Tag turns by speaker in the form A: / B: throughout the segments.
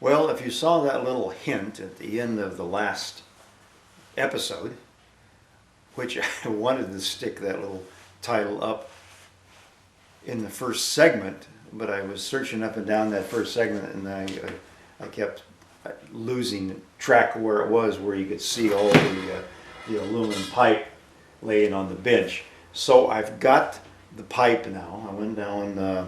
A: Well, if you saw that little hint at the end of the last episode, which I wanted to stick that little title up in the first segment, but I was searching up and down that first segment and I kept losing track of where it was, where you could see all the aluminum pipe laying on the bench. So I've got the pipe now. I went down the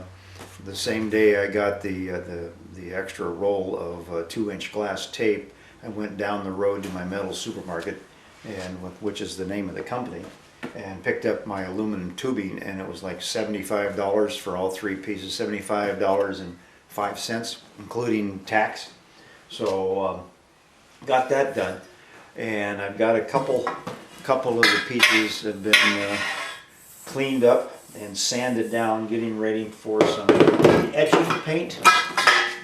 A: same day I got the extra roll of 2-inch glass tape. I went down the road to my metal supermarket, and which is the name of the company, and picked up my aluminum tubing, and it was like $75 for all 3 pieces, $75.05, including tax. So got that done, and I've got a couple of the pieces that have been cleaned up and sanded down, getting ready for some etching paint.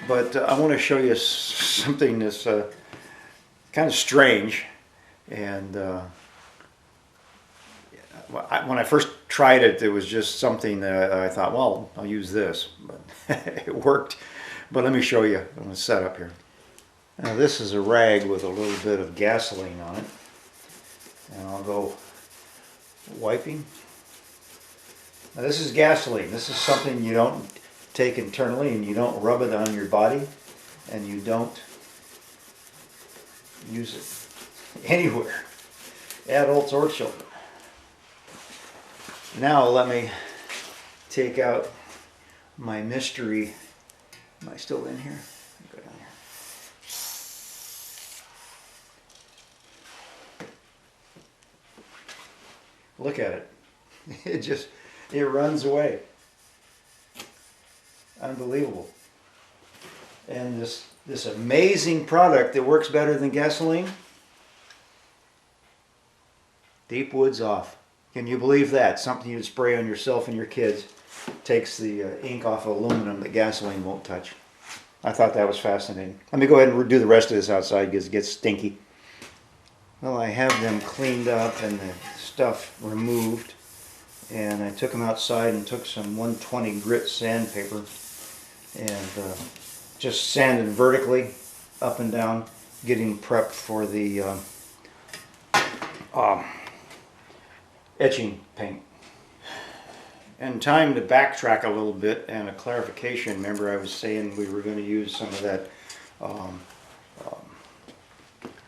A: But I want to show you something that's kind of strange. And when I first tried it, it was just something that I thought, well, I'll use this. But it worked. But let me show you. I'm going to set up here. Now this is a rag with a little bit of gasoline on it. And I'll go wiping. Now this is gasoline. This is something you don't take internally, and you don't rub it on your body, and you don't use it anywhere, adults or children. Now let me take out my mystery. Am I still in here? Go down here. Look at it. It runs away. Unbelievable. And this amazing product that works better than gasoline, deep woods off. Can you believe that? Something you'd spray on yourself and your kids takes the ink off of aluminum that gasoline won't touch. I thought that was fascinating. Let me go ahead and do the rest of this outside because it gets stinky. Well, I have them cleaned up and the stuff removed, and I took them outside and took some 120 grit sandpaper and just sanded vertically up and down, getting prepped for the etching paint. And time to backtrack a little bit and a clarification. Remember, I was saying we were going to use some of that.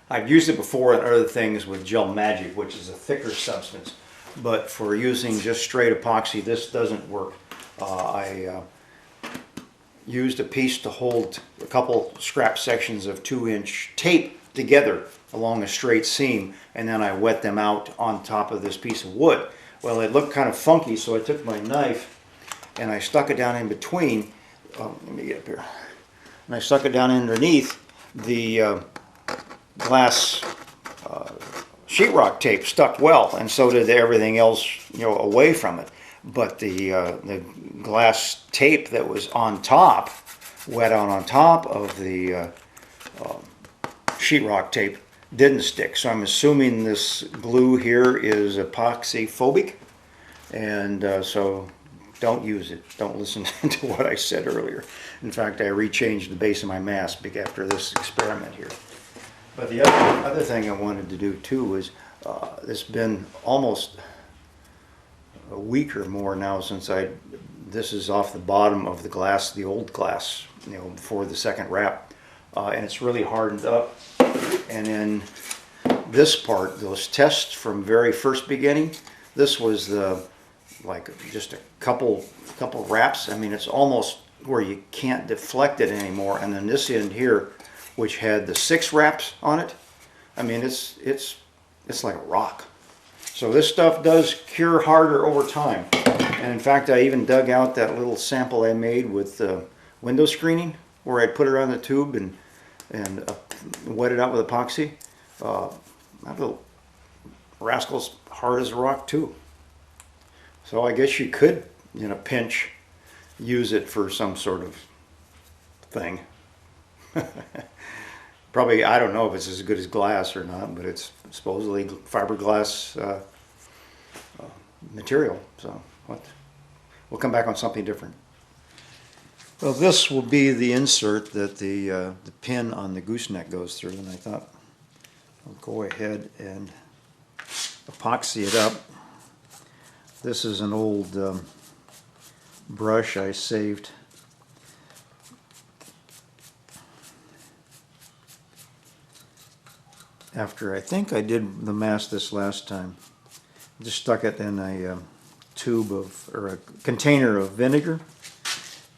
A: I've used it before on other things with Gel Magic, which is a thicker substance. But for using just straight epoxy, this doesn't work. I used a piece to hold a couple scrap sections of 2-inch tape together along a straight seam, and then I wet them out on top of this piece of wood. Well, it looked kind of funky, so I took my knife and I stuck it down in between. Let me get up here. And I stuck it down underneath the glass sheetrock tape. Stuck well, and so did everything else, away from it. But the glass tape that was on top, wet out on top of the sheetrock tape, didn't stick. So I'm assuming this glue here is epoxy phobic, and so don't use it. Don't listen to what I said earlier. In fact, I rechanged the base of my mast after this experiment here. But the other thing I wanted to do too was, it's been almost a week or more now since this is off the bottom of the glass, the old glass, before the second wrap, and it's really hardened up. And in this part, those tests from very first beginning, this was like just a couple wraps. I mean, it's almost where you can't deflect it anymore. And then this end here, which had the 6 wraps on it, I mean, it's like a rock. So this stuff does cure harder over time. And in fact, I even dug out that little sample I made with window screening, where I put it on the tube and wet it out with epoxy. That little rascal's hard as a rock too. So I guess you could, in a pinch, use it for some sort of thing. Probably, I don't know if it's as good as glass or not, but it's supposedly fiberglass material. So we'll come back on something different. Well, this will be the insert that the pin on the gooseneck goes through, and I thought I'll go ahead and epoxy it up. This is an old brush I saved. After I think I did the Mast this last time. Just stuck it in a tube of, or a container of vinegar,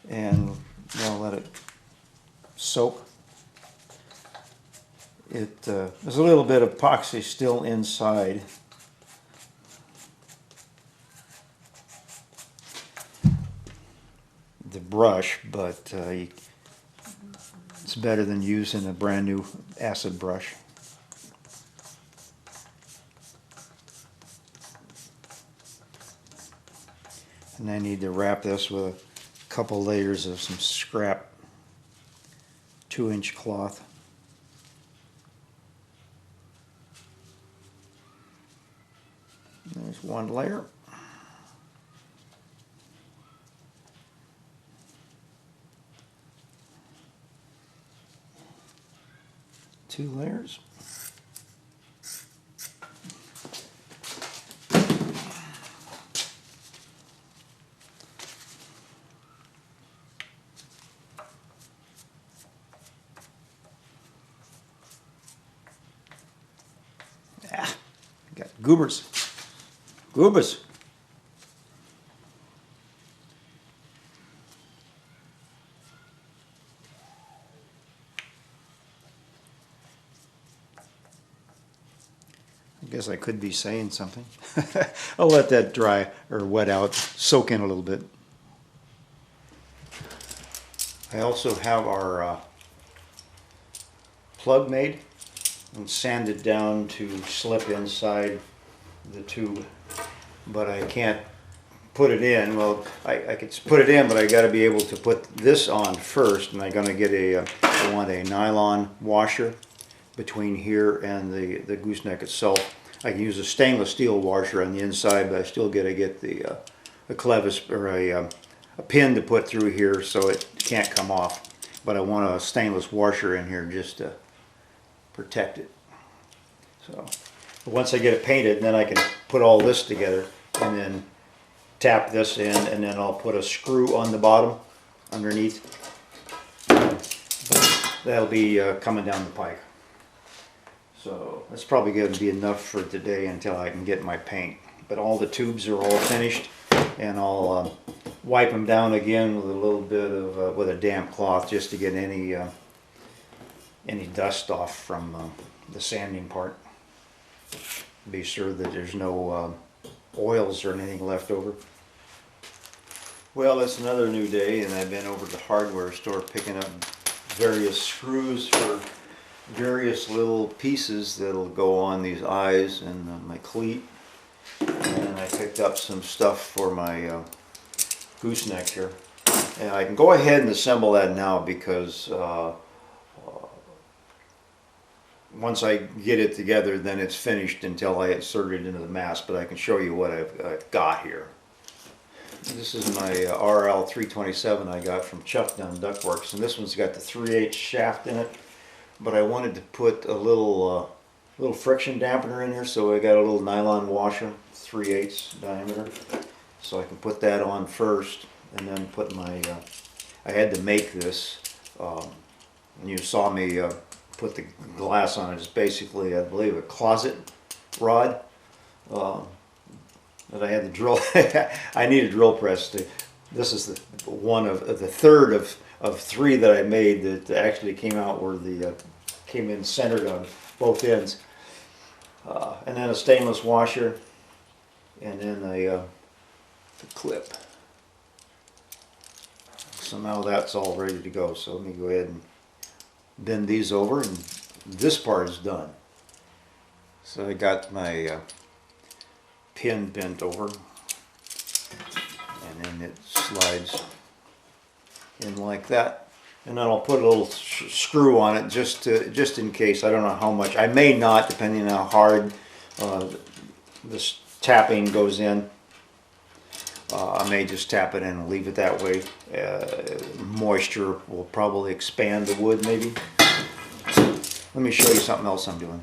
A: and I'll let it soak. There's a little bit of epoxy still inside. The brush, but it's better than using a brand new acid brush. And I need to wrap this with a couple layers of some scrap 2-inch cloth. There's one layer. Two layers. Got goobers. Goobers. I guess I could be saying something. I'll let that dry or wet out, soak in a little bit. I also have our plug made and sanded down to slip inside the tube, but I can't put it in. Well, I could put it in, but I got to be able to put this on first, and I'm going to get I want a nylon washer between here and the gooseneck itself. I can use a stainless steel washer on the inside, but I still got to get a clevis or a pin to put through here so it can't come off. But I want a stainless washer in here just to protect it. So once I get it painted, then I can put all this together and then tap this in, and then I'll put a screw on the bottom underneath. That'll be coming down the pike. So that's probably going to be enough for today until I can get my paint. But all the tubes are all finished, and I'll wipe them down again with a little bit of with a damp cloth just to get any dust off from the sanding part. Be sure that there's no oils or anything left over. Well, it's another new day, and I've been over to the hardware store picking up various screws for various little pieces that'll go on these eyes and my cleat. And I picked up some stuff for my gooseneck here. And I can go ahead and assemble that now because once I get it together, then it's finished until I insert it into the mast. But I can show you what I've got here. This is my RL 327 I got from Chuck Dunn Ductworks, and this one's got the 3/8 shaft in it. But I wanted to put a little friction dampener in there, so I got a little nylon washer, 3/8 diameter. So I can put that on first, and then put my. I had to make this, and you saw me put the glass on it. It's basically, I believe, a closet rod. That I had to drill. I need a drill press. This is the one of the third of 3 that I made that actually came out where the came in centered on both ends. And then a stainless washer, and then a clip. So now that's all ready to go. So let me go ahead and bend these over, and this part is done. So I got my pin bent over, and then it slides in like that, and then I'll put a little screw on it just in case. I don't know how much. I may not, depending on how hard this tapping goes in. I may just tap it in and leave it that way. Moisture will probably expand the wood maybe. Let me show you something else I'm doing.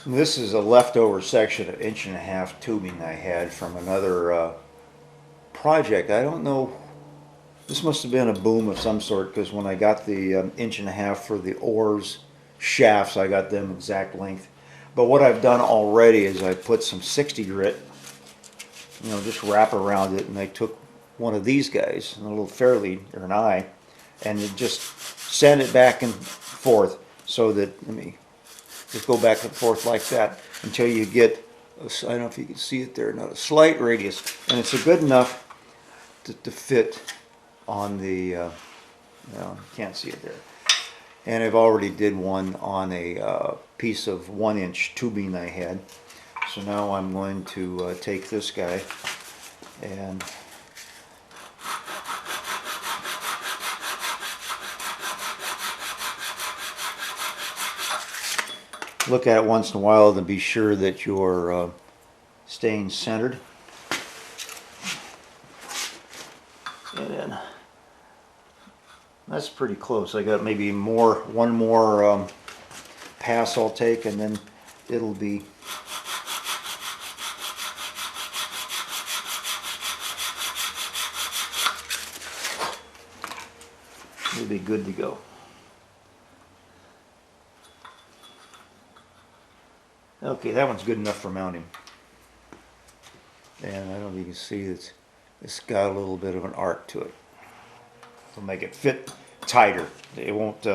A: This is a leftover section of 1.5 inch tubing I had from another project. I don't know, this must have been a boom of some sort, because when I got the 1.5 inch for the oars shafts, I got them exact length. But what I've done already is I put some 60 grit, just wrap around it, and I took one of these guys, a little fairlead or an eye, and just sand it back and forth so that, let me just go back and forth like that until you get, I don't know if you can see it there, not a slight radius, and it's a good enough to fit on the, you can't see it there. And I've already did one on a piece of 1 inch tubing I had. So now I'm going to take this guy and look at it once in a while to be sure that you're staying centered. And then that's pretty close. I got maybe one more pass I'll take, and then it'll be good to go. Okay, that one's good enough for mounting. And I don't know if you can see it's got a little bit of an arc to it. It'll make it fit tighter. It won't.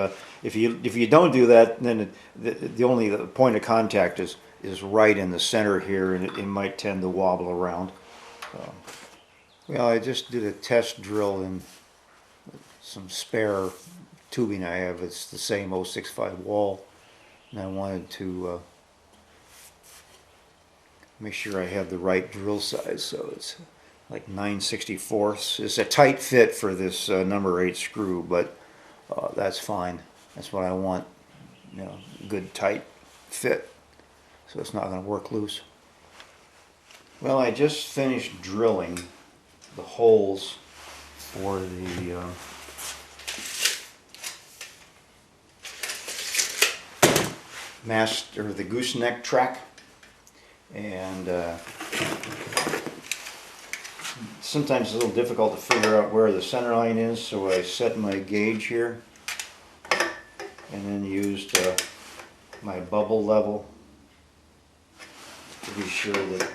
A: If you don't do that, then the point of contact is right in the center here, and it might tend to wobble around. Well, I just did a test drill in some spare tubing I have. It's the same 065 wall, and I wanted to make sure I have the right drill size. So it's like 9/64. It's a tight fit for this number 8 screw, but that's fine. That's what I want, good tight fit, so it's not going to work loose. Well, I just finished drilling the holes for the mast, or the gooseneck track, and sometimes it's a little difficult to figure out where the center line is, so I set my gauge here and then used my bubble level to be sure that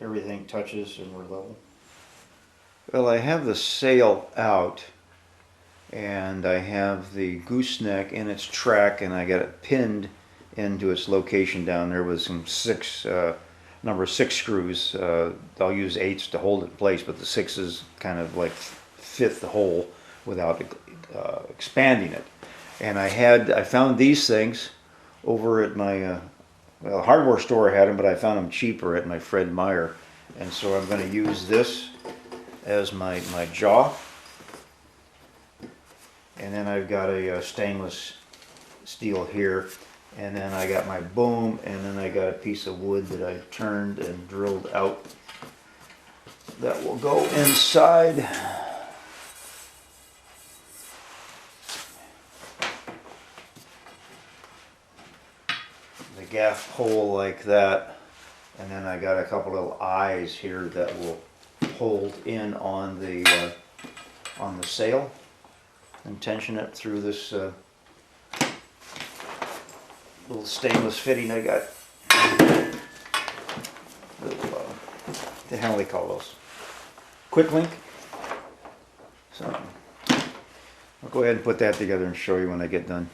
A: everything touches and we're level. Well, I have the sail out, and I have the gooseneck in its track, and I got it pinned into its location down there with some number 6 screws. I'll use 8s to hold it in place, but the 6s kind of like fit the hole without expanding it. And I found these things over at my hardware store. I had them, but I found them cheaper at my Fred Meyer, and so I'm going to use this as my jaw. And then I've got a stainless steel here, and then I got my boom, and then I got a piece of wood that I turned and drilled out that will go inside the gaff hole like that. And then I got a couple little eyes here that will hold in on the sail and tension it through this little stainless fitting I got. The hell do they call those? Quick link. So I'll go ahead and put that together and show you when I get done.